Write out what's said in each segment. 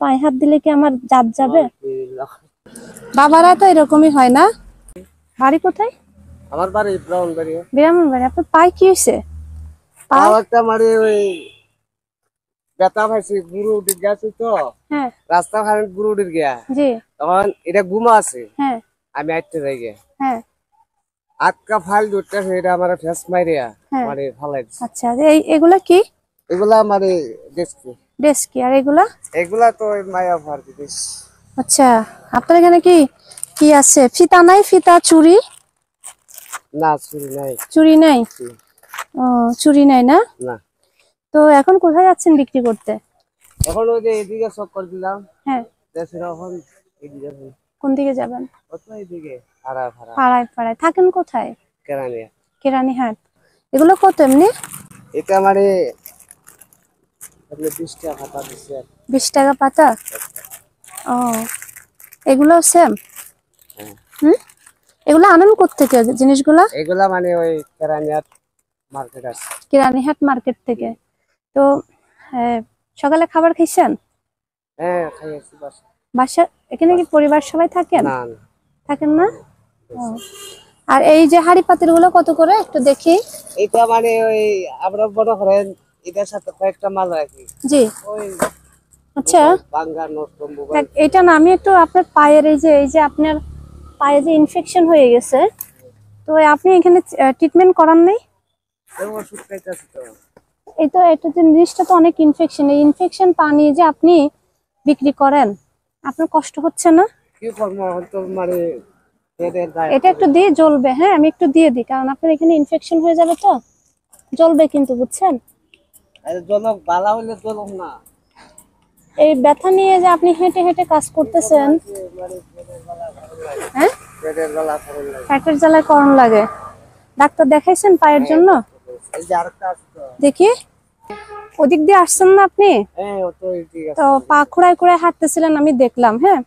পায়ে হাত দিলে কি আমার জাত যাবে? বাবারা তো এরকমই হয় না? বাড়ি কোথায়? আমার বাড়ি ব্রাহ্মণবাড়ি। ব্রাহ্মণবাড়ি। আপনার পায়ে কি হয়েছে? একটা মানে ওই ব্যথা পাইছি, গুরু উঠে গেছে তো। হ্যাঁ রাস্তা খারাপ, গুরু উঠে গিয়া জি তখন এটা ঘুমা আছে। হ্যাঁ আমি আইতে যাই গিয়া হ্যাঁ আটকা ফাইল দুটা এটা আমার ফেস মাইরিয়া হ্যাঁ। মানে ফালাই দিছে। আচ্ছা এগুলা কি? এগুলা মানে দেখছি, ডেস্কি আর এগুলা? এগুলা তো ওই মায়া ভার দিস। আচ্ছা আপনার এখানে কি কি আছে? ফিতা নাই? ফিতা চুড়ি? না চুরি নাই। চুড়ি নাই? ও চুড়ি নাই না? না। তো এখন কোথায় যাচ্ছেন বিক্রি করতে? এখন ওই যে এদিকে সব করে দিলাম। হ্যাঁ। দেশের এখন এদিকে কোন দিকে যাবেন? কত এদিকে ভাড়া ভাড়া পাড়ায় পাড়ায় থাকেন কোথায়? কেরানিয়া। কেরানীহাট। এগুলো কত এমনি? এটা মানে আপনি 20 টাকা পাতা দিচ্ছে। 20 টাকা পাতা? ও এগুলো সেম? হুম। এগুলো আনেন কোত্থেকে জিনিসগুলা? এগুলা মানে ওই কেরানিয়ার মার্কেট আছে। কেরানীহাট মার্কেট থেকে। তো সকালে খাবার খাইছেন? হ্যাঁ খাইছি বাস। বাসা এখানে কি পরিবার সবাই থাকেন? না না থাকেন না? ও। আর এই যে হাড়ি পাতিল গুলো কত করে একটু দেখি? এটা মানে ওই আমরা বড় করেন এটার সাথে কয়েকটা মাল রাখি। জি। ওই আচ্ছা বাঙ্গা নষ্ট মোবাইল। এটা না, আমি একটু আপনার পায়ের এই যে আপনার পায়ে যে ইনফেকশন হয়ে গেছে, তো আপনি এখানে ট্রিটমেন্ট করান নাই? ওষুধ খাইতেছি তো। এটা যে জিনিসটা তো অনেক ইনফেকশন, এই ইনফেকশন পানি যে আপনি বিক্রি করেন, আপনার কষ্ট হচ্ছে না? কি করবো তো মানে এটা একটু দিয়ে জ্বলবে। হ্যাঁ আমি একটু দিয়ে দিই, কারণ আপনার এখানে ইনফেকশন হয়ে যাবে তো জ্বলবে কিন্তু, বুঝছেন? জনক বালা হইলে জনক না। এই ব্যথা নিয়ে যে আপনি হেঁটে হেঁটে কাজ করতেছেন, হ্যাঁ পেটের জ্বালা করে লাগে। পেটের জ্বালায় করণ লাগে। ডাক্তার দেখাইছেন পায়ের জন্য? এই যে আরেকটা আছে তো। দেখি ওদিক দিয়ে আসছেন না আপনি? হ্যাঁ ও তো ঠিক আছে। তো পা খুঁড়ায় খুঁড়ায় হাঁটতেছিলেন, আমি দেখলাম। হ্যাঁ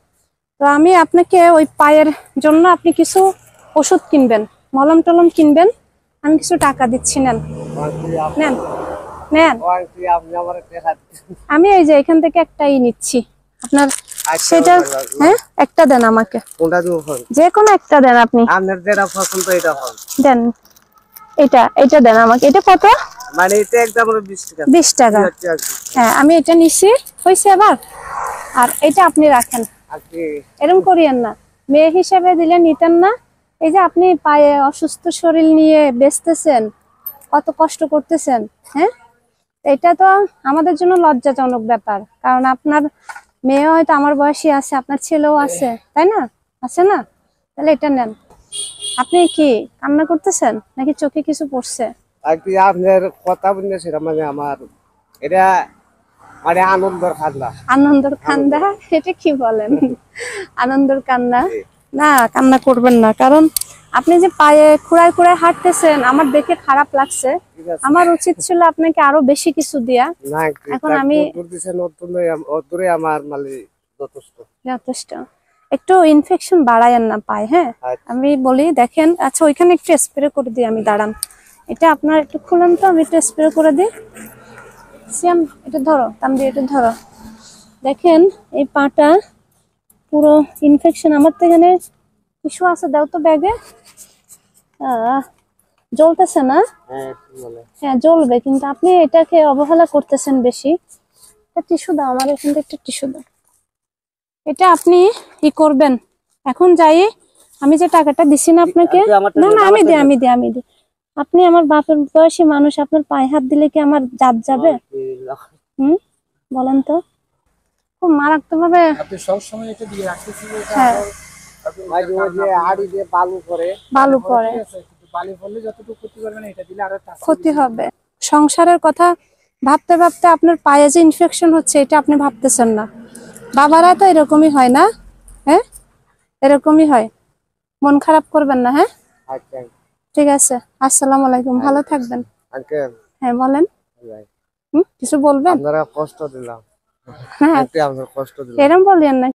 তো আমি আপনাকে ওই পায়ের জন্য আপনি কিছু ওষুধ কিনবেন, মলম টলম কিনবেন, আমি কিছু টাকা দিচ্ছি, নেন নেন নেন। আপনি আমার দেখা আমি এই যে এখান থেকে একটাই নিচ্ছি আপনার, সেটা হ্যাঁ একটা দেন আমাকে, কোনটা দিব? যে কোনো একটা দেন আপনি। আপনার যেটা পছন্দ এটা হল দেন। এটা দেন আমাকে। এটা কত? মানে এটা একদম 20 টাকা। 20 টাকা? হ্যাঁ আমি এটা নিছি, হয়েছে আবার। আর এটা আপনি রাখেন, এরকম করিয়েন না, মেয়ে হিসেবে দিলে নিতেন না। এই যে আপনি পায়ে অসুস্থ শরীর নিয়ে বেচতেছেন, কত কষ্ট করতেছেন। হ্যাঁ এটা তো আমাদের জন্য লজ্জাজনক ব্যাপার, কারণ আপনার মেয়ে হয়তো আমার বয়সী আছে, আপনার ছেলেও আছে, তাই না? আছে না? তাহলে এটা নেন। আপনি কি কান্না করতেছেন নাকি চোখে কিছু পড়ছে? আপনার কথা বলছেন মানে আমার এটা মানে আনন্দের কান্না। আনন্দের কান্না? এটা কি বলেন, আনন্দের কান্না? না কান্না করবেন না, কারণ আপনি যে পায়ে খুঁড়ায় খুঁড়ায় হাঁটতেছেন আমার দেখে খারাপ লাগছে। আমার উচিত ছিল আপনাকে আরো বেশি কিছু দিয়া। এখন আমি আমার মানে যথেষ্ট। একটু ইনফেকশন বাড়ায়েন না পায়ে। হ্যাঁ আমি বলি দেখেন, আচ্ছা ওইখানে একটু স্প্রে করে দিই আমি, দাঁড়ান। এটা আপনার একটু খুলেন তো, আমি একটু স্প্রে করে দিই। সিয়াম এটা ধরো, তামদি এটা ধরো। দেখেন এই পাটা পুরো ইনফেকশন। আমার তো এখানে টিস্যু আছে, দাও তো ব্যাগে। জ্বলতেছে না? হ্যাঁ জ্বলবে, কিন্তু আপনি এটাকে অবহেলা করতেছেন বেশি। টিস্যু দাও আমার, এখান থেকে একটা টিস্যু দাও। এটা আপনি কি করবেন এখন? যাই আমি যে টাকাটা দিছি না আপনাকে, না না আমি দিই। আপনি আমার বাপের বয়সী মানুষ, আপনার পায়ে হাত দিলে কি আমার জাত যাবে? বলেন তো। খুব মারাত্মক ভাবে আপনি সব সময় এটা দিয়ে রাখতেছেন। হ্যাঁ বালু পড়ে, ক্ষতি হবে। সংসারের কথা ভাবতে ভাবতে আপনার পায়ে যে ইনফেকশন হচ্ছে এটা আপনি ভাবতেছেন না। বাবারা তো এরকমই হয় না? হ্যাঁ এরকমই হয়। মন খারাপ করবেন না। হ্যাঁ ঠিক আছে, আসসালামু আলাইকুম, ভালো থাকবেন। হ্যাঁ বলেন, কিছু বলবেন? আপনারা কষ্ট দিলাম। হ্যাঁ কষ্ট দিলাম এরকম বললেন না।